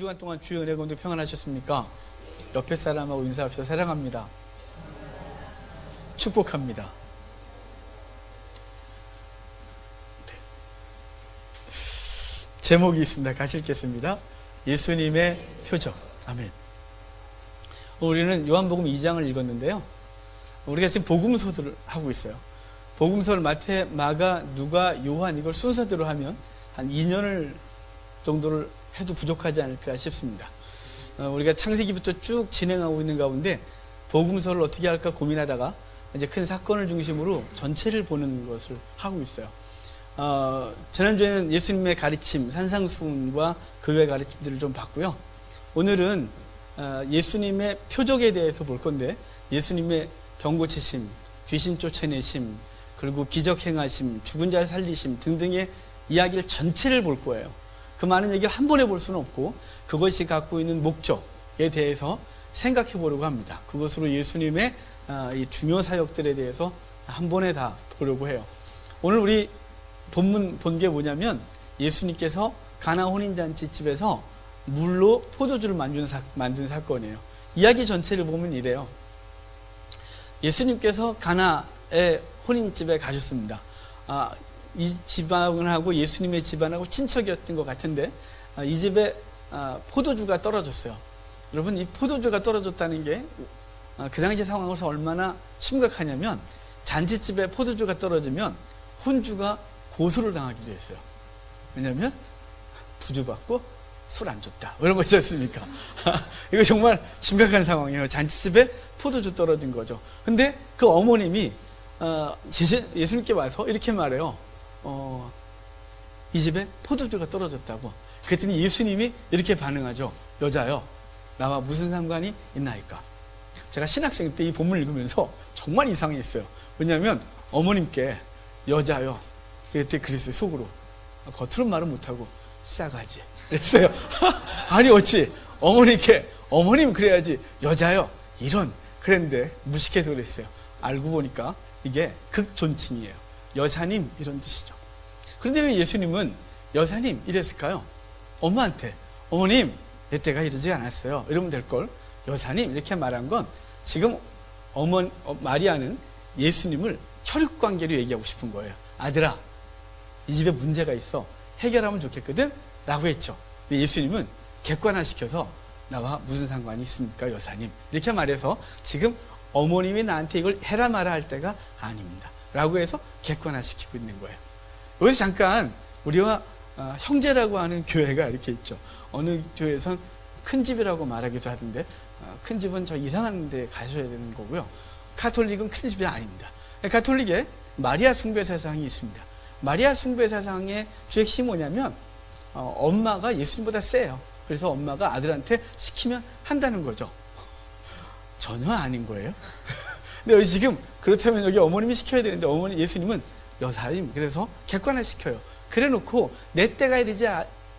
주간 동안 주의 은혜 가운데 평안하셨습니까? 옆에 사람하고 인사합시다. 사랑합니다. 축복합니다. 네. 제목이 있습니다. 같이 읽겠습니다. 예수님의 표적. 아멘. 우리는 요한복음 2장을 읽었는데요. 우리가 지금 복음서들을 하고 있어요. 복음서를 마태, 마가, 누가, 요한 이걸 순서대로 하면 한 2년을 정도를 해도 부족하지 않을까 싶습니다. 우리가 창세기부터 쭉 진행하고 있는 가운데 복음서를 어떻게 할까 고민하다가 이제 큰 사건을 중심으로 전체를 보는 것을 하고 있어요. 지난주에는 예수님의 가르침, 산상수훈과 그 외 가르침들을 좀 봤고요. 오늘은 예수님의 표적에 대해서 볼 건데 예수님의 병고치심, 귀신 쫓아내심, 그리고 기적 행하심, 죽은 자 살리심 등등의 이야기를 전체를 볼 거예요. 그 많은 얘기를 한 번에 볼 수는 없고 그것이 갖고 있는 목적에 대해서 생각해 보려고 합니다. 그것으로 예수님의 이 중요 사역들에 대해서 한 번에 다 보려고 해요. 오늘 우리 본문 본 게 뭐냐면 예수님께서 가나 혼인잔치집에서 물로 포도주를 만든 사건이에요. 이야기 전체를 보면 이래요. 예수님께서 가나의 혼인집에 가셨습니다. 이 집안하고 예수님의 집안하고 친척이었던 것 같은데 이 집에 포도주가 떨어졌어요. 여러분, 이 포도주가 떨어졌다는 게 그 당시 상황에서 얼마나 심각하냐면 잔치집에 포도주가 떨어지면 혼주가 고소를 당하기도 했어요. 왜냐하면 부주받고 술 안 줬다 이런 거 있지 않습니까? 이거 정말 심각한 상황이에요. 잔치집에 포도주 떨어진 거죠. 근데 그 어머님이 예수님께 와서 이렇게 말해요. 이 집에 포도주가 떨어졌다고. 그랬더니 예수님이 이렇게 반응하죠. 여자여, 나와 무슨 상관이 있나이까? 제가 신학생 때 이 본문을 읽으면서 정말 이상했어요. 왜냐하면 어머님께 여자여, 그때 그랬어요. 속으로. 겉으로 말은 못하고 싸가지 그랬어요. 아니 어찌 어머니께, 어머님 그래야지 여자여 이런, 그랬는데 무식해서 그랬어요. 알고 보니까 이게 극존칭이에요. 여사님 이런 뜻이죠. 그런데 왜 예수님은 여사님 이랬을까요? 엄마한테 어머님 내 때가 이러지 않았어요 이러면 될걸 여사님 이렇게 말한 건 지금 마리아는 예수님을 혈육관계로 얘기하고 싶은 거예요. 아들아, 이 집에 문제가 있어 해결하면 좋겠거든 라고 했죠. 근데 예수님은 객관화시켜서 나와 무슨 상관이 있습니까 여사님 이렇게 말해서 지금 어머님이 나한테 이걸 해라 마라 할 때가 아닙니다 라고 해서 객관화시키고 있는 거예요. 여기서 잠깐 우리와 형제라고 하는 교회가 이렇게 있죠. 어느 교회에선 큰 집이라고 말하기도 하던데 큰 집은 저 이상한 데 가셔야 되는 거고요. 가톨릭은 큰 집이 아닙니다. 가톨릭에 마리아 숭배 사상이 있습니다. 마리아 숭배 사상의 주 핵심이 뭐냐면 엄마가 예수님보다 세요. 그래서 엄마가 아들한테 시키면 한다는 거죠. 전혀 아닌 거예요. 근데 여기 지금 그렇다면 여기 어머님이 시켜야 되는데 예수님은 여사님 그래서 객관화시켜요. 그래놓고 내 때가 이르지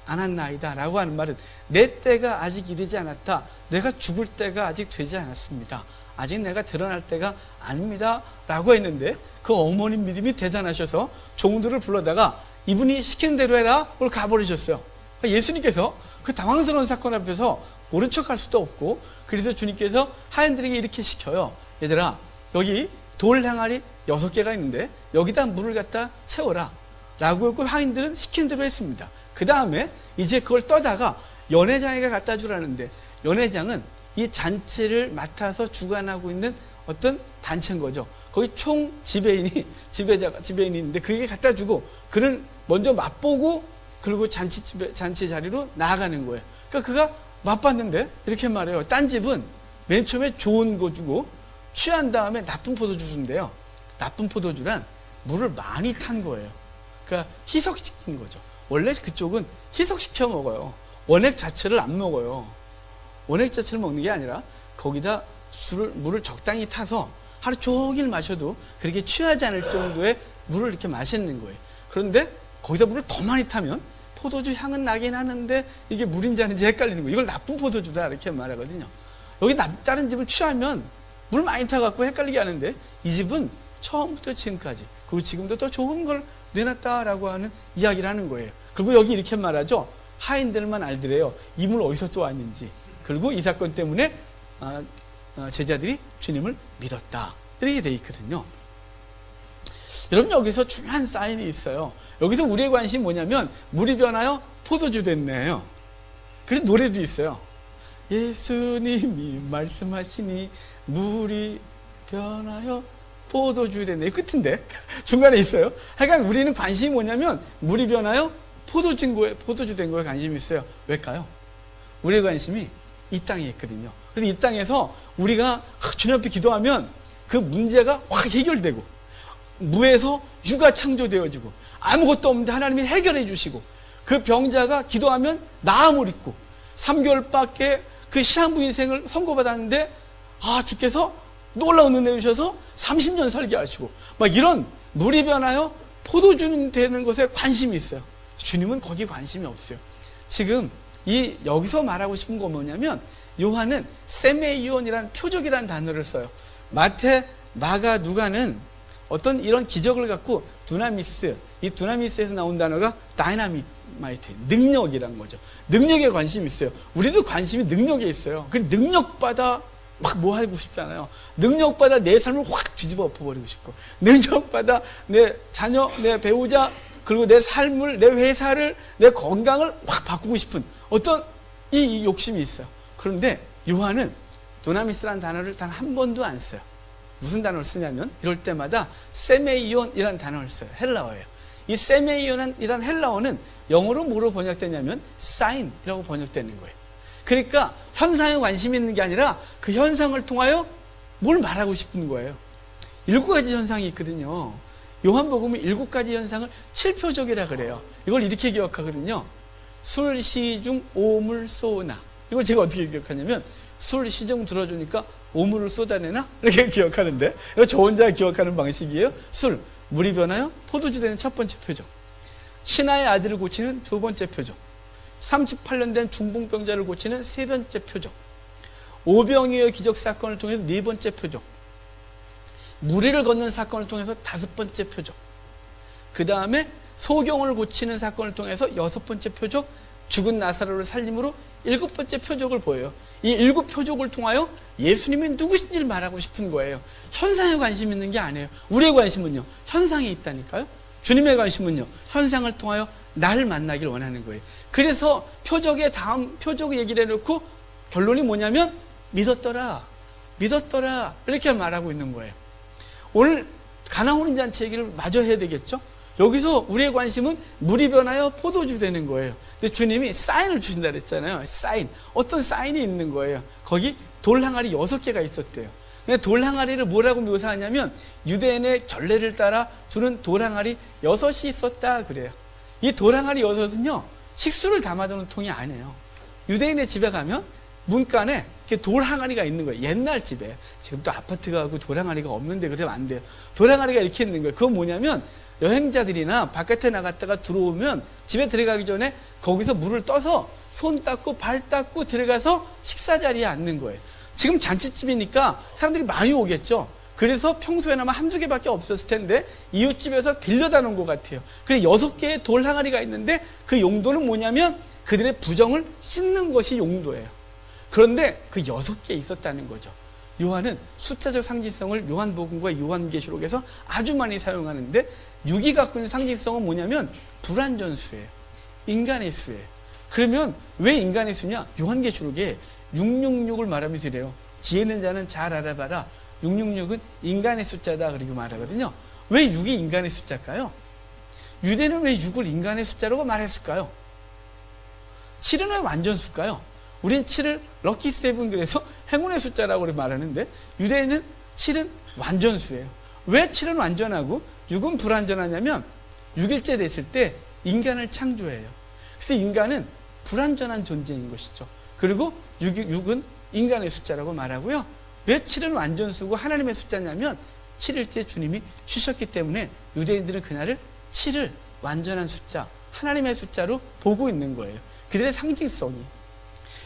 않았나이다 라고 하는 말은 내 때가 아직 이르지 않았다. 내가 죽을 때가 아직 되지 않았습니다. 아직 내가 드러날 때가 아닙니다 라고 했는데 그 어머님 믿음이 대단하셔서 종들을 불러다가 이분이 시키는 대로 해라 오늘 가버리셨어요. 예수님께서 그 당황스러운 사건 앞에서 모른 척할 수도 없고 그래서 주님께서 하인들에게 이렇게 시켜요. 얘들아 여기 돌 항아리 6개가 있는데 여기다 물을 갖다 채워라 라고 했고 하인들은 시킨 대로 했습니다. 그 다음에 이제 그걸 떠다가 연회장에게 갖다 주라는데 연회장은 이 잔치를 맡아서 주관하고 있는 어떤 단체인 거죠. 거기 총 지배인이 있는데 그게 갖다 주고 그는 먼저 맛보고 그리고 잔치 자리로 나아가는 거예요. 그러니까 그가 맛봤는데 이렇게 말해요. 딴 집은 맨 처음에 좋은 거 주고 취한 다음에 나쁜 포도주 준대요. 나쁜 포도주란 물을 많이 탄 거예요. 그러니까 희석시킨 거죠. 원래 그쪽은 희석시켜 먹어요. 원액 자체를 안 먹어요. 원액 자체를 먹는 게 아니라 거기다 물을 적당히 타서 하루 종일 마셔도 그렇게 취하지 않을 정도의 물을 이렇게 마시는 거예요. 그런데 거기다 물을 더 많이 타면 포도주 향은 나긴 하는데 이게 물인지 아닌지 헷갈리는 거예요. 이걸 나쁜 포도주다 이렇게 말하거든요. 여기 다른 집은 취하면 물 많이 타갖고 헷갈리게 하는데 이 집은 처음부터 지금까지 그리고 지금도 더 좋은 걸 내놨다라고 하는 이야기를 하는 거예요. 그리고 여기 이렇게 말하죠. 하인들만 알더래요. 이 물 어디서 또 왔는지. 그리고 이 사건 때문에 제자들이 주님을 믿었다. 이렇게 돼 있거든요. 여러분, 여기서 중요한 사인이 있어요. 여기서 우리의 관심이 뭐냐면 물이 변하여 포도주 됐네요. 그래서 노래도 있어요. 예수님이 말씀하시니 물이 변하여 포도주 됐네. 끝인데 중간에 있어요. 하여간 우리는 관심이 뭐냐면 물이 변하여 포도주 된 거에 관심이 있어요. 왜일까요? 우리의 관심이 이 땅에 있거든요. 그래서 이 땅에서 우리가 주님 앞에 기도하면 그 문제가 확 해결되고, 무에서 유가 창조되어지고, 아무것도 없는데 하나님이 해결해 주시고, 그 병자가 기도하면 나음을 입고, 3개월밖에 그 시한부 인생을 선고받았는데 주께서 놀라운 은혜 주셔서 30년 살게 하시고, 막 이런 물이 변하여 포도주 되는 것에 관심이 있어요. 주님은 거기에 관심이 없어요. 지금 여기서 말하고 싶은 건 뭐냐면, 요한은 세메이온이라는 표적이라는 단어를 써요. 마태, 마가, 누가는 어떤 이런 기적을 갖고 두나미스, 이 두나미스에서 나온 단어가 다이나마이트, 능력이란 거죠. 능력에 관심이 있어요. 우리도 관심이 능력에 있어요. 그 능력받아 막 뭐 하고 싶잖아요. 능력받아 내 삶을 확 뒤집어 엎어버리고 싶고, 능력받아 내 자녀, 내 배우자, 그리고 내 삶을, 내 회사를, 내 건강을 확 바꾸고 싶은 어떤 이 욕심이 있어요. 그런데 요한은 두나미스라는 단어를 단 한 번도 안 써요. 무슨 단어를 쓰냐면 이럴 때마다 세메이온이라는 단어를 써요. 헬라어예요. 이 세메이온이라는 헬라어는 영어로 뭐로 번역되냐면 사인이라고 번역되는 거예요. 그러니까 현상에 관심이 있는 게 아니라 그 현상을 통하여 뭘 말하고 싶은 거예요. 7가지 현상이 있거든요. 요한복음은 7가지 현상을 7표적이라 그래요. 이걸 이렇게 기억하거든요. 술, 시중, 오물, 쏘나. 이걸 제가 어떻게 기억하냐면, 술, 시중 들어주니까 오물을 쏟아내나? 이렇게 기억하는데, 이거 저 혼자 기억하는 방식이에요. 술, 물이 변하여 포도주 되는 첫 번째 표적. 신하의 아들을 고치는 두 번째 표적. 38년 된 중풍병자를 고치는 세 번째 표적. 오병이어의 기적 사건을 통해서 네 번째 표적. 무리를 걷는 사건을 통해서 5번째 표적. 그 다음에 소경을 고치는 사건을 통해서 6번째 표적, 죽은 나사로를 살림으로 7번째 표적을 보여요. 이 7표적을 통하여 예수님이 누구신지를 말하고 싶은 거예요. 현상에 관심 있는 게 아니에요. 우리의 관심은요, 현상에 있다니까요. 주님의 관심은요, 현상을 통하여 나를 만나길 원하는 거예요. 그래서 표적의 다음 표적 얘기를 해놓고 결론이 뭐냐면 믿었더라, 믿었더라, 이렇게 말하고 있는 거예요. 오늘 가나 혼인 잔치 얘기를 마저 해야 되겠죠? 여기서 우리의 관심은 물이 변하여 포도주 되는 거예요. 근데 주님이 사인을 주신다 그랬잖아요. 사인. 어떤 사인이 있는 거예요. 거기 돌 항아리 6개가 있었대요. 근데 돌 항아리를 뭐라고 묘사하냐면 유대인의 결례를 따라 두는 돌 항아리 6이 있었다 그래요. 이 돌 항아리 6은요, 식수를 담아두는 통이 아니에요. 유대인의 집에 가면 문간에 이렇게 돌 항아리가 있는 거예요. 옛날 집에. 지금 또 아파트 가고 돌 항아리가 없는데 그러면 안 돼요. 돌 항아리가 이렇게 있는 거예요. 그건 뭐냐면 여행자들이나 바깥에 나갔다가 들어오면 집에 들어가기 전에 거기서 물을 떠서 손 닦고 발 닦고 들어가서 식사 자리에 앉는 거예요. 지금 잔치집이니까 사람들이 많이 오겠죠. 그래서 평소에는 아마 1-2개밖에 없었을 텐데 이웃집에서 빌려다 놓은 것 같아요. 그래서 6개의 돌 항아리가 있는데 그 용도는 뭐냐면 그들의 부정을 씻는 것이 용도예요. 그런데 그 6개 있었다는 거죠. 요한은 숫자적 상징성을 요한복음과 요한계시록에서 아주 많이 사용하는데 6이 갖고 있는 상징성은 뭐냐면 불완전수예요. 인간의 수예요. 그러면 왜 인간의 수냐? 요한계시록에 666을 말하면서 이래요. 지혜 있는 자는 잘 알아봐라. 666은 인간의 숫자다 그리고 말하거든요. 왜 6이 인간의 숫자일까요? 유대는 왜 6을 인간의 숫자라고 말했을까요? 7은 왜 완전수일까요? 우린 7을 럭키 세븐, 그래서 행운의 숫자라고 말하는데 유대인은 7은 완전수예요. 왜 7은 완전하고 6은 불완전하냐면 6일째 됐을 때 인간을 창조해요. 그래서 인간은 불완전한 존재인 것이죠. 그리고 6은 인간의 숫자라고 말하고요. 왜 7은 완전수고 하나님의 숫자냐면 7일째 주님이 쉬셨기 때문에 유대인들은 그날을 7을 완전한 숫자, 하나님의 숫자로 보고 있는 거예요. 그들의 상징성이.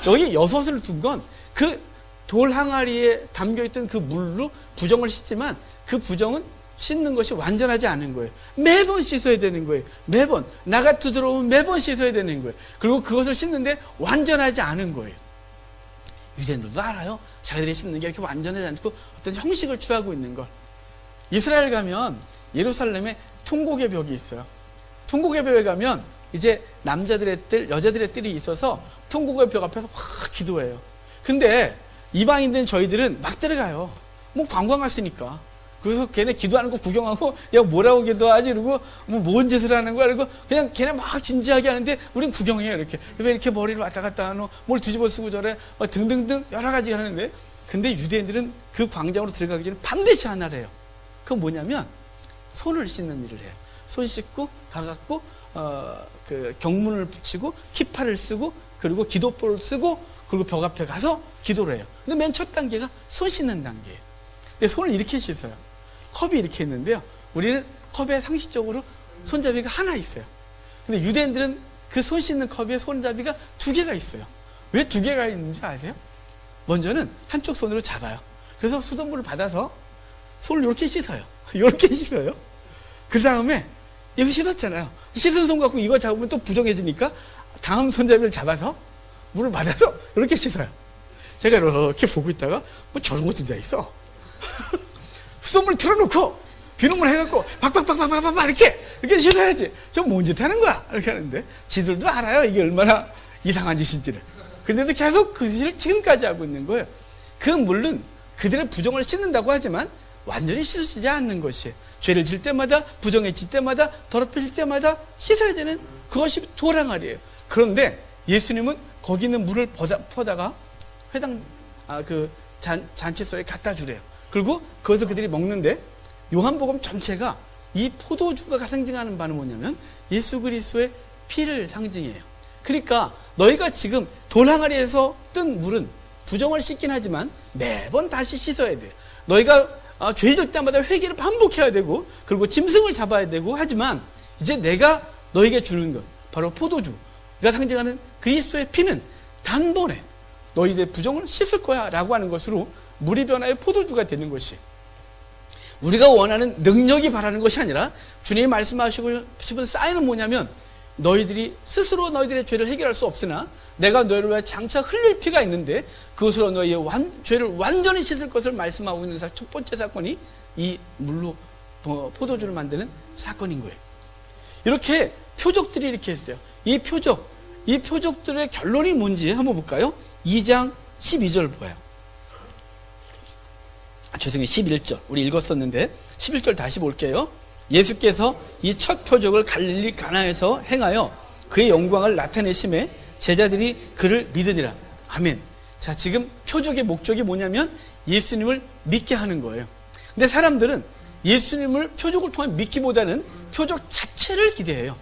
여기 6을 둔 건 그 돌 항아리에 담겨있던 그 물로 부정을 씻지만 그 부정은 씻는 것이 완전하지 않은 거예요. 매번 씻어야 되는 거예요. 매번 나가 들어오면 매번 씻어야 되는 거예요. 그리고 그것을 씻는데 완전하지 않은 거예요. 유대인들도 알아요. 자기들이 씻는 게 이렇게 완전하지 않고 어떤 형식을 취하고 있는 걸. 이스라엘 가면 예루살렘에 통곡의 벽이 있어요. 통곡의 벽에 가면 이제 남자들의 뜰, 여자들의 뜰이 있어서 통곡의 벽 앞에서 확 기도해요. 근데 이방인들은 저희들은 막 들어가요. 뭐 관광 왔으니까. 그래서 걔네 기도하는 거 구경하고, 야, 뭐라고 기도하지? 이러고, 뭔 짓을 하는 거야? 이러고, 그냥 걔네 막 진지하게 하는데, 우린 구경해요, 이렇게. 왜 이렇게 머리를 왔다 갔다 하노? 뭘 뒤집어 쓰고 저래? 등등등 여러 가지 하는데, 근데 유대인들은 그 광장으로 들어가기 전에 반드시 하나를 해요. 그건 뭐냐면, 손을 씻는 일을 해요. 손 씻고, 가갖고, 그 경문을 붙이고, 키파를 쓰고, 그리고 기도포를 쓰고, 그리고 벽 앞에 가서 기도를 해요. 근데 맨 첫 단계가 손 씻는 단계예요. 근데 손을 이렇게 씻어요. 컵이 이렇게 있는데요. 우리는 컵에 상식적으로 손잡이가 하나 있어요. 근데 유대인들은 그 손 씻는 컵에 손잡이가 2개가 있어요. 왜 2개가 있는지 아세요? 먼저는 한쪽 손으로 잡아요. 그래서 수돗물을 받아서 손을 이렇게 씻어요. 이렇게 씻어요. 그 다음에 이거 씻었잖아요. 씻은 손 갖고 이거 잡으면 또 부정해지니까 다음 손잡이를 잡아서 물을 받아서 이렇게 씻어요. 제가 이렇게 보고 있다가 뭐 저런 것들이 다 있어. 수돗물 틀어놓고 비눗물 해갖고 박박박박박박 이렇게 씻어야지. 저 뭔 짓 하는 거야? 이렇게 하는데 지들도 알아요. 이게 얼마나 이상한 짓인지를. 그런데도 계속 그 짓을 지금까지 하고 있는 거예요. 그 물론 그들의 부정을 씻는다고 하지만 완전히 씻어지지 않는 것이에요. 죄를 질 때마다, 부정해질 때마다, 더럽혀질 때마다 씻어야 되는 그것이 도랑아리예요. 그런데 예수님은 거기 있는 물을 퍼다가 회당 잔치소에 갖다 주래요. 그리고 그것을 그들이 먹는데 요한복음 전체가 이 포도주가 상징하는 바는 뭐냐면 예수 그리스도의 피를 상징해요. 그러니까 너희가 지금 돌 항아리에서 뜬 물은 부정을 씻긴 하지만 매번 다시 씻어야 돼요. 너희가 죄질 때마다 회개를 반복해야 되고 그리고 짐승을 잡아야 되고 하지만 이제 내가 너희에게 주는 것 바로 포도주가 상징하는 그리스도의 피는 단번에 너희들의 부정을 씻을 거야 라고 하는 것으로 물이 변화의 포도주가 되는 것이 우리가 원하는 능력이 바라는 것이 아니라 주님이 말씀하시고 싶은 사인은 뭐냐면 너희들이 스스로 너희들의 죄를 해결할 수 없으나 내가 너희를 위해 장차 흘릴 피가 있는데 그것으로 너희의 죄를 완전히 씻을 것을 말씀하고 있는 첫 번째 사건이 이 물로 포도주를 만드는 사건인 거예요. 이렇게 표적들이 이렇게 있어요. 이 표적들의 결론이 뭔지 한번 볼까요? 2장 12절 보아요. 죄송해요. 11절. 우리 읽었었는데 11절 다시 볼게요. 예수께서 이 첫 표적을 갈릴리 가나에서 행하여 그의 영광을 나타내심에 제자들이 그를 믿으니라. 아멘. 자, 지금 표적의 목적이 뭐냐면 예수님을 믿게 하는 거예요. 근데 사람들은 예수님을 표적을 통해 믿기보다는 표적 자체를 기대해요.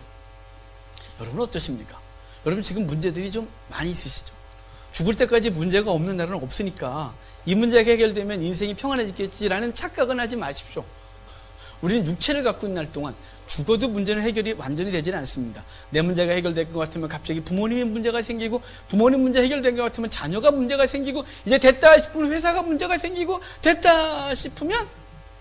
여러분 어떠십니까? 여러분 지금 문제들이 좀 많이 있으시죠? 죽을 때까지 문제가 없는 날은 없으니까 이 문제가 해결되면 인생이 평안해지겠지라는 착각은 하지 마십시오. 우리는 육체를 갖고 있는 날 동안 죽어도 문제는 해결이 완전히 되지는 않습니다. 내 문제가 해결될 것 같으면 갑자기 부모님의 문제가 생기고 부모님 문제 해결된 것 같으면 자녀가 문제가 생기고 이제 됐다 싶으면 회사가 문제가 생기고 됐다 싶으면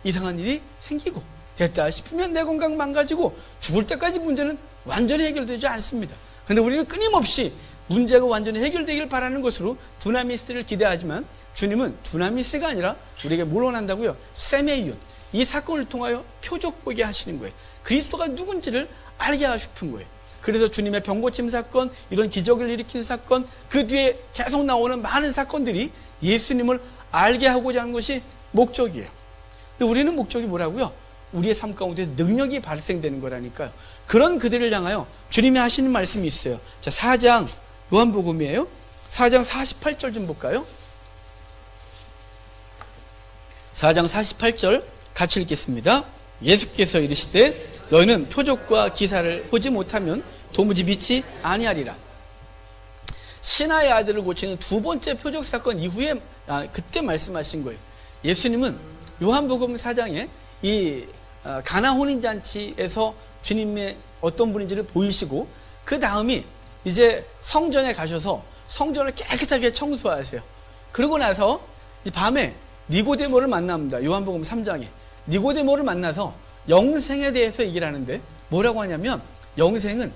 이상한 일이 생기고 됐다 싶으면 내 건강 망가지고 죽을 때까지 문제는 완전히 해결되지 않습니다. 그런데 우리는 끊임없이 문제가 완전히 해결되길 바라는 것으로 두나미스를 기대하지만 주님은 두나미스가 아니라 우리에게 뭘 원한다고요? 세메이온. 이 사건을 통하여 표적 보게 하시는 거예요. 그리스도가 누군지를 알게 하고 싶은 거예요. 그래서 주님의 병고침 사건, 이런 기적을 일으킨 사건, 그 뒤에 계속 나오는 많은 사건들이 예수님을 알게 하고자 하는 것이 목적이에요. 근데 우리는 목적이 뭐라고요? 우리의 삶 가운데 능력이 발생되는 거라니까요. 그런 그들을 향하여 주님이 하시는 말씀이 있어요. 자, 4장 요한복음이에요. 4장 48절 좀 볼까요? 4장 48절 같이 읽겠습니다. 예수께서 이르시되 너희는 표적과 기사를 보지 못하면 도무지 믿지 아니하리라. 신하의 아들을 고치는 두 번째 표적 사건 이후에 그때 말씀하신 거예요. 예수님은 요한복음 4장에 이 가나 혼인잔치에서 주님의 어떤 분인지를 보이시고 그 다음이 이제 성전에 가셔서 성전을 깨끗하게 청소하세요. 그러고 나서 밤에 니고데모를 만납니다. 요한복음 3장에. 니고데모를 만나서 영생에 대해서 얘기를 하는데 뭐라고 하냐면 영생은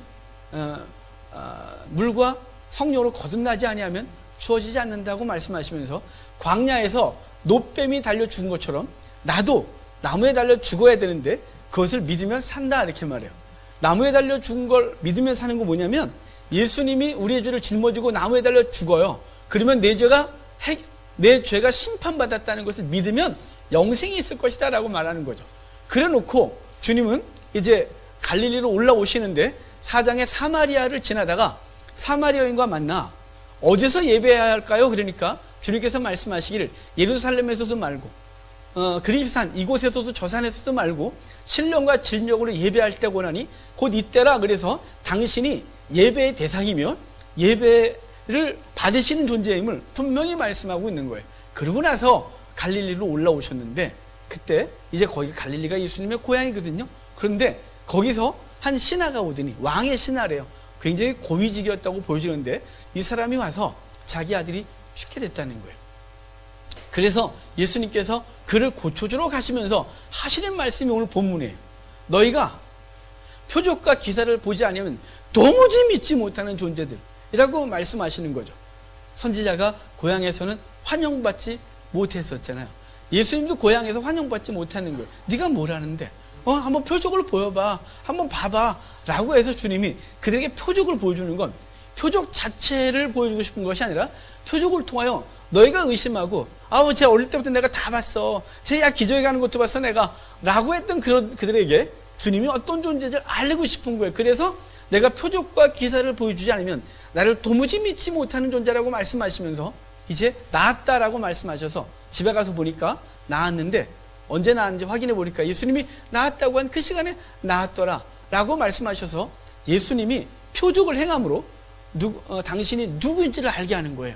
물과 성령으로 거듭나지 아니하면 주어지지 않는다고 말씀하시면서 광야에서 노뱀이 달려 죽은 것처럼 나도 나무에 달려 죽어야 되는데 그것을 믿으면 산다 이렇게 말해요. 나무에 달려 죽은 걸 믿으면 사는 거 뭐냐면 예수님이 우리의 죄를 짊어지고 나무에 달려 죽어요. 그러면 내 죄가 심판받았다는 것을 믿으면 영생이 있을 것이다 라고 말하는 거죠. 그래 놓고 주님은 이제 갈릴리로 올라오시는데 사장의 사마리아를 지나다가 사마리아인과 만나 어디서 예배해야 할까요? 그러니까 주님께서 말씀하시기를 예루살렘에서도 말고 그리스산 이곳에서도 저 산에서도 말고 신령과 진정으로 예배할 때고 나니 곧 이때라. 그래서 당신이 예배의 대상이며 예배를 받으시는 존재임을 분명히 말씀하고 있는 거예요. 그러고 나서 갈릴리로 올라오셨는데 그때 이제 거기 갈릴리가 예수님의 고향이거든요. 그런데 거기서 한 신하가 오더니 왕의 신하래요. 굉장히 고위직이었다고 보여지는데 이 사람이 와서 자기 아들이 죽게 됐다는 거예요. 그래서 예수님께서 그를 고쳐주러 가시면서 하시는 말씀이 오늘 본문이에요. 너희가 표적과 기사를 보지 않으면 도무지 믿지 못하는 존재들이라고 말씀하시는 거죠. 선지자가 고향에서는 환영받지 못했었잖아요. 예수님도 고향에서 환영받지 못하는 거예요. 네가 뭘 하는데? 한번 표적을 보여봐. 한번 봐봐. 라고 해서 주님이 그들에게 표적을 보여주는 건 표적 자체를 보여주고 싶은 것이 아니라 표적을 통하여 너희가 의심하고 쟤 어릴 때부터 내가 다 봤어. 쟤 기저에 가는 것도 봤어 내가. 라고 했던 그들에게 주님이 어떤 존재인지 알고 싶은 거예요. 그래서 내가 표적과 기사를 보여주지 않으면 나를 도무지 믿지 못하는 존재라고 말씀하시면서 이제 나았다라고 말씀하셔서 집에 가서 보니까 나았는데 언제 나았는지 확인해 보니까 예수님이 나았다고 한 그 시간에 나았더라 라고 말씀하셔서 예수님이 표적을 행함으로 당신이 누구인지를 알게 하는 거예요.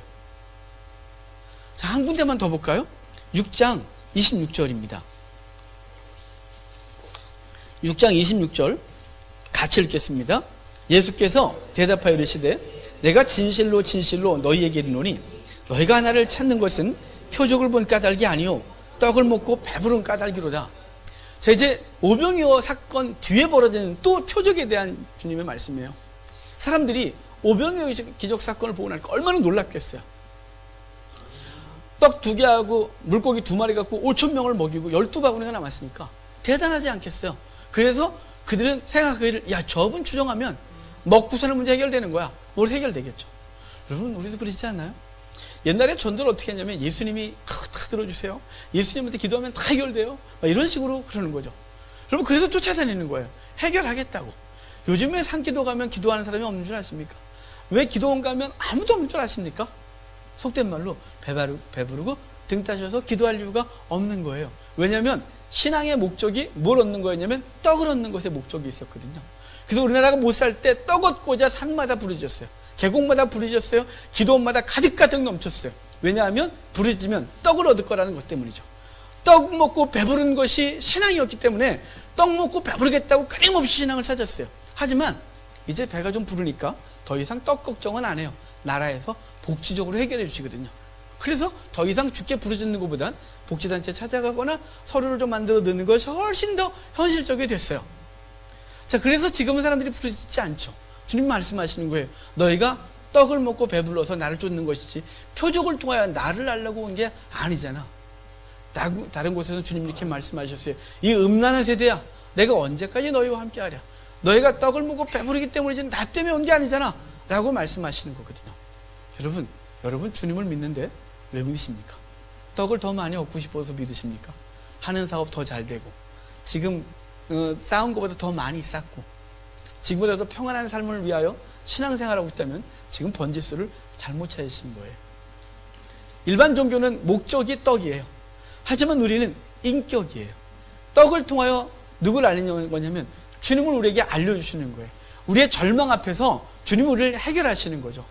자, 한 군데만 더 볼까요? 6장 26절입니다. 6장 26절 같이 읽겠습니다. 예수께서 대답하여 이르시되 내가 진실로 진실로 너희에게 이르노니 너희가 나를 찾는 것은 표적을 본 까닭이 아니요 떡을 먹고 배부른 까닭이로다. 자, 이제 오병이어 사건 뒤에 벌어지는 또 표적에 대한 주님의 말씀이에요. 사람들이 오병이어 기적 사건을 보고 나니까 얼마나 놀랍겠어요. 떡 2개하고 물고기 2마리 갖고 5,000명을 먹이고 12바구니가 남았으니까 대단하지 않겠어요. 그래서 그들은 생각하기를 저분 추정하면 먹고 사는 문제 해결되는 거야. 뭘 해결되겠죠. 여러분 우리도 그러지 않나요? 옛날에 전도를 어떻게 했냐면 예수님이 다 들어주세요. 예수님한테 기도하면 다 해결돼요. 이런 식으로 그러는 거죠. 여러분 그래서 쫓아다니는 거예요. 해결하겠다고. 요즘에 산기도 가면 기도하는 사람이 없는 줄 아십니까? 왜 기도원 가면 아무도 없는 줄 아십니까? 속된 말로 배부르고 등 따셔서 기도할 이유가 없는 거예요. 왜냐하면 신앙의 목적이 뭘 얻는 거였냐면 떡을 얻는 것에 목적이 있었거든요. 그래서 우리나라가 못 살 때 떡 얻고자 산마다 부르짖었어요. 계곡마다 부르짖었어요. 기도원마다 가득가득 넘쳤어요. 왜냐하면 부르짖으면 떡을 얻을 거라는 것 때문이죠. 떡 먹고 배부른 것이 신앙이었기 때문에 떡 먹고 배부르겠다고 끊임없이 신앙을 찾았어요. 하지만 이제 배가 좀 부르니까 더 이상 떡 걱정은 안 해요. 나라에서 복지적으로 해결해 주시거든요. 그래서 더 이상 죽게 부르짖는 것보단 복지단체 찾아가거나 서류를 좀 만들어 넣는 것이 훨씬 더 현실적이 됐어요. 자, 그래서 지금은 사람들이 부르짖지 않죠. 주님 말씀하시는 거예요. 너희가 떡을 먹고 배불러서 나를 쫓는 것이지 표적을 통하여 나를 알려고 온 게 아니잖아. 다른 곳에서는 주님 이렇게 말씀하셨어요. 이 음란한 세대야, 내가 언제까지 너희와 함께 하랴. 너희가 떡을 먹고 배부르기 때문이지 나 때문에 온 게 아니잖아 라고 말씀하시는 거거든요. 여러분 주님을 믿는데 왜 믿으십니까? 떡을 더 많이 얻고 싶어서 믿으십니까? 하는 사업 더 잘 되고 지금 쌓은 것보다 더 많이 쌓고 지금보다 더 평안한 삶을 위하여 신앙생활하고 있다면 지금 번지수를 잘못 찾으신 거예요. 일반 종교는 목적이 떡이에요. 하지만 우리는 인격이에요. 떡을 통하여 누구를 알리는 거냐면 주님을 우리에게 알려주시는 거예요. 우리의 절망 앞에서 주님이 우리를 해결하시는 거죠.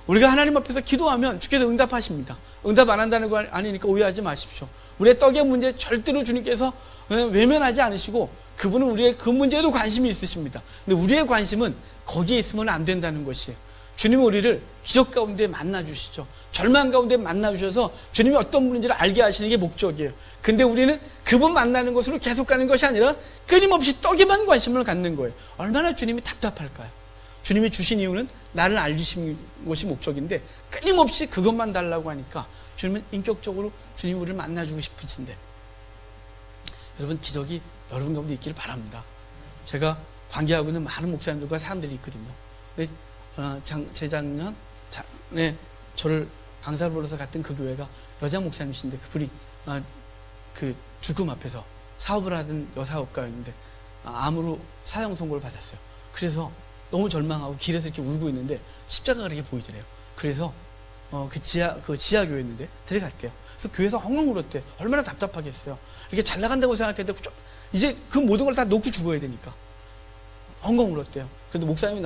우리가 하나님 앞에서 기도하면 주께서 응답하십니다. 응답 안 한다는 거 아니니까 오해하지 마십시오. 우리의 떡의 문제 절대로 주님께서 외면하지 않으시고 그분은 우리의 그 문제에도 관심이 있으십니다. 근데 우리의 관심은 거기에 있으면 안 된다는 것이에요. 주님은 우리를 기적 가운데 만나주시죠. 절망 가운데 만나주셔서 주님이 어떤 분인지를 알게 하시는 게 목적이에요. 근데 우리는 그분 만나는 것으로 계속 가는 것이 아니라 끊임없이 떡에만 관심을 갖는 거예요. 얼마나 주님이 답답할까요? 주님이 주신 이유는 나를 알리신 것이 목적인데 끊임없이 그것만 달라고 하니까 주님은 인격적으로 주님이 우리를 만나주고 싶으신데, 여러분, 기적이 여러분 가운데 있기를 바랍니다. 제가 관계하고 있는 많은 목사님들과 사람들이 있거든요. 재작년에 저를 강사를 불러서 갔던 그 교회가 여자 목사님이신데, 그분이 그 죽음 앞에서 사업을 하던 여사업가였는데 암으로 사형 선고를 받았어요. 그래서 너무 절망하고 길에서 이렇게 울고 있는데 십자가가 이렇게 보이더래요. 그래서 그 지하교회였는데 들어갔대요. 그래서 교회에서 엉엉 울었대요. 얼마나 답답하겠어요. 이렇게 잘 나간다고 생각했는데 이제 그 모든 걸 다 놓고 죽어야 되니까 엉엉 울었대요. 그래도 목사님이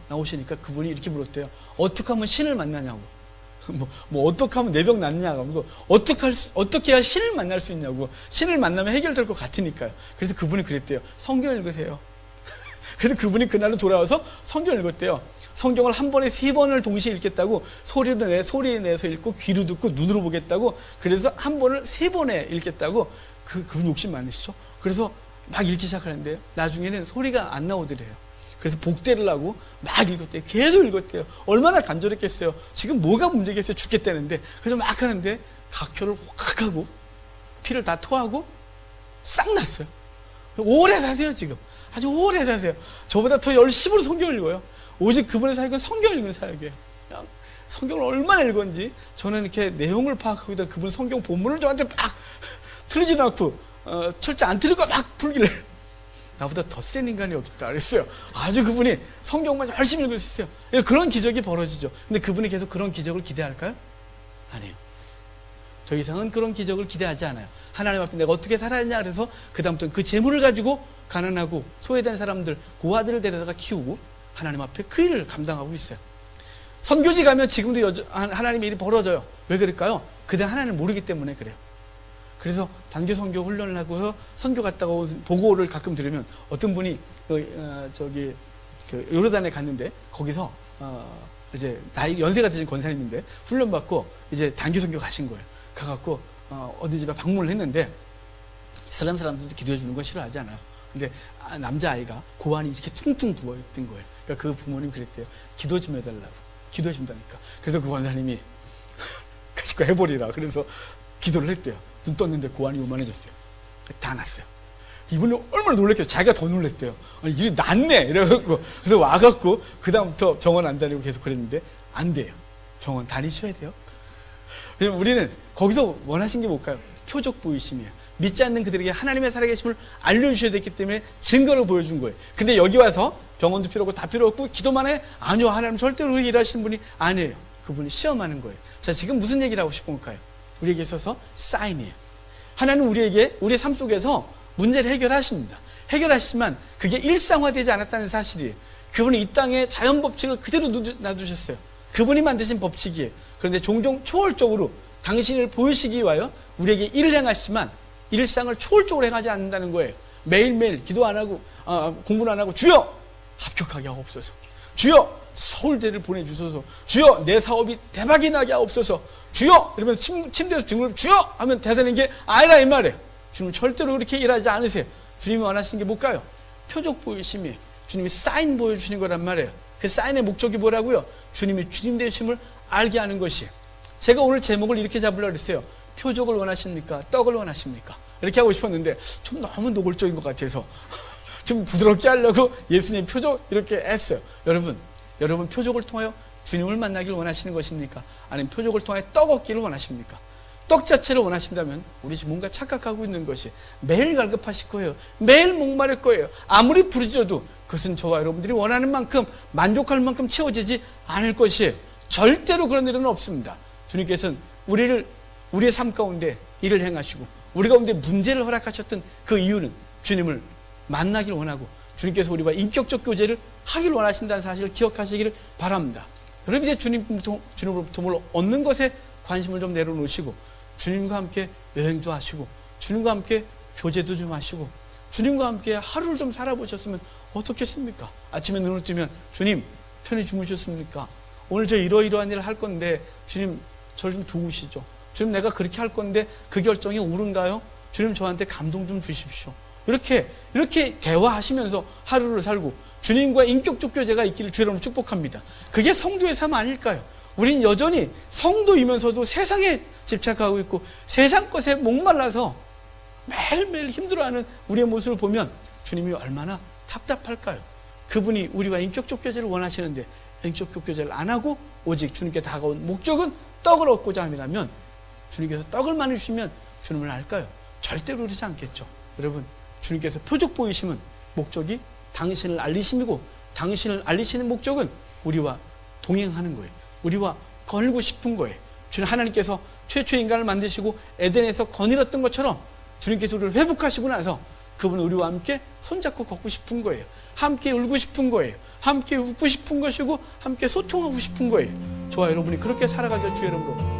나오시니까 그분이 이렇게 물었대요. 어떻게 하면 신을 만나냐고. 어떻게 하면 내 병 낫냐고. 어떻게 해야 신을 만날 수 있냐고. 신을 만나면 해결될 것 같으니까요. 그래서 그분이 그랬대요. 성경 읽으세요. 그래서 그분이 그날로 돌아와서 성경 읽었대요. 성경을 한 번에 3번을 동시에 읽겠다고 소리 내서 읽고 귀로 듣고 눈으로 보겠다고, 그래서 한 번을 3번에 읽겠다고. 그분 욕심 많으시죠? 그래서 막 읽기 시작하는데 나중에는 소리가 안 나오더래요. 그래서 복대를 하고 막 읽었대요. 계속 읽었대요. 얼마나 간절했겠어요. 지금 뭐가 문제겠어요. 죽겠다는데. 그래서 막 하는데 각혈을 확 하고 피를 다 토하고 싹 났어요. 오래 사세요. 지금 아주 오래 사세요. 저보다 더 열심으로 성경을 읽어요. 오직 그분의 사역은 성경 읽는 사역이에요. 그냥 성경을 얼마나 읽었는지, 저는 이렇게 내용을 파악하고 있다 그분 성경 본문을 저한테 막 틀리지도 않고 철저 안 틀리고 막 풀길래 나보다 더 센 인간이 여기 있다 그랬어요. 아주 그분이 성경만 열심히 읽을 수 있어요. 그런 기적이 벌어지죠. 근데 그분이 계속 그런 기적을 기대할까요? 아니에요. 더 이상은 그런 기적을 기대하지 않아요. 하나님 앞에 내가 어떻게 살아야 하냐 그래서 그다음부터는 그 재물을 가지고 가난하고 소외된 사람들, 고아들을 데려다가 키우고 하나님 앞에 그 일을 감당하고 있어요. 선교지 가면 지금도 하나님의 일이 벌어져요. 왜 그럴까요? 그때 하나님을 모르기 때문에 그래요. 그래서 단기 선교 훈련을 하고서 선교 갔다가 온 보고를 가끔 들으면 어떤 분이 요르단에 갔는데 거기서 이제 연세가 드신 권사님인데 훈련 받고 이제 단기 선교 가신 거예요. 가갖고 어디 집에 방문을 했는데 이슬람 사람들도 기도해 주는 거 싫어하지 않아요. 근데 남자아이가 고환이 이렇게 퉁퉁 부어있던 거예요. 그러니까 그 부모님 그랬대요. 기도 좀 해달라고. 기도해 준다니까. 그래서 그 권사님이 그거 해버리라. 그래서 기도를 했대요. 눈 떴는데 고환이 요만해졌어요. 다 났어요. 이분이 얼마나 놀랬겠어요. 자기가 더 놀랬대요. 아니, 일이 낫네 이래갖고. 그래서 와갖고 그 다음부터 병원 안 다니고 계속 그랬는데 안 돼요. 병원 다니셔야 돼요. 왜냐면 우리는 거기서 원하신 게 뭘까요? 표적 보이심이에요. 믿지 않는 그들에게 하나님의 살아계심을 알려주셔야 됐기 때문에 증거를 보여준 거예요. 근데 여기 와서 병원도 필요 없고 다 필요 없고 기도만 해? 아니요. 하나님 절대로 그렇게 일하시는 분이 아니에요. 그분이 시험하는 거예요. 자, 지금 무슨 얘기를 하고 싶은 걸까요? 우리에게 있어서 사인이에요. 하나님 우리에게 우리의 삶 속에서 문제를 해결하십니다. 해결하시지만 그게 일상화되지 않았다는 사실이에요. 그분이 이 땅의 자연 법칙을 그대로 놔두셨어요. 그분이 만드신 법칙이에요. 그런데 종종 초월적으로 당신을 보이시기 위하여 우리에게 일을 행하시지만 일상을 초월적으로 행하지 않는다는 거예요. 매일매일 기도 안 하고 공부를 안 하고 주여 합격하게 하옵소서. 주여 서울대를 보내주소서. 주여 내 사업이 대박이 나게 하옵소서. 주여 이러면 침대에서 등을 주여 하면 대단한 게 아니라 이 말이에요. 주님은 절대로 그렇게 일하지 않으세요. 주님이 원하시는 게 뭘까요? 표적 보이심이에요. 주님이 사인 보여주시는 거란 말이에요. 그 사인의 목적이 뭐라고요? 주님이 주님 되심을 알게 하는 것이에요. 제가 오늘 제목을 이렇게 잡으려고 했어요. 표적을 원하십니까? 떡을 원하십니까? 이렇게 하고 싶었는데 좀 너무 노골적인 것 같아서 좀 부드럽게 하려고 예수님 표적 이렇게 했어요. 여러분 표적을 통하여 주님을 만나기를 원하시는 것입니까? 아니면 표적을 통하여 떡 얻기를 원하십니까? 떡 자체를 원하신다면 우리 지금 뭔가 착각하고 있는 것이 매일 갈급하실 거예요. 매일 목마를 거예요. 아무리 부르짖어도 그것은 저와 여러분들이 원하는 만큼 만족할 만큼 채워지지 않을 것이에요. 절대로 그런 일은 없습니다. 주님께서는 우리의 삶 가운데 일을 행하시고 우리 가운데 문제를 허락하셨던 그 이유는 주님을 만나기를 원하고 주님께서 우리와 인격적 교제를 하기를 원하신다는 사실을 기억하시기를 바랍니다. 여러분 이제 주님으로부터 뭘 얻는 것에 관심을 좀 내려놓으시고 주님과 함께 여행도 하시고 주님과 함께 교제도 좀 하시고 주님과 함께 하루를 좀 살아보셨으면 어떻겠습니까? 아침에 눈을 뜨면 주님 편히 주무셨습니까? 오늘 저 이러이러한 일을 할 건데 주님 저를 좀 도우시죠. 주님 내가 그렇게 할 건데 그 결정이 옳은가요? 주님 저한테 감동 좀 주십시오. 이렇게 대화하시면서 하루를 살고 주님과 인격적 교제가 있기를 주 여러분 축복합니다. 그게 성도의 삶 아닐까요? 우린 여전히 성도이면서도 세상에 집착하고 있고 세상 것에 목말라서 매일매일 힘들어하는 우리의 모습을 보면 주님이 얼마나 답답할까요? 그분이 우리와 인격적 교제를 원하시는데 인격적 교제를 안 하고 오직 주님께 다가온 목적은 떡을 얻고자 함이라면 주님께서 떡을 많이 주시면 주님을 알까요? 절대로 그러지 않겠죠. 여러분, 주님께서 표적 보이심은 목적이 당신을 알리심이고 당신을 알리시는 목적은 우리와 동행하는 거예요. 우리와 거닐고 싶은 거예요. 주님 하나님께서 최초의 인간을 만드시고 에덴에서 거닐었던 것처럼 주님께서 우리를 회복하시고 나서 그분은 우리와 함께 손잡고 걷고 싶은 거예요. 함께 울고 싶은 거예요. 함께 웃고 싶은 것이고 함께 소통하고 싶은 거예요. 저와 여러분이 그렇게 살아가자 주 여러분으로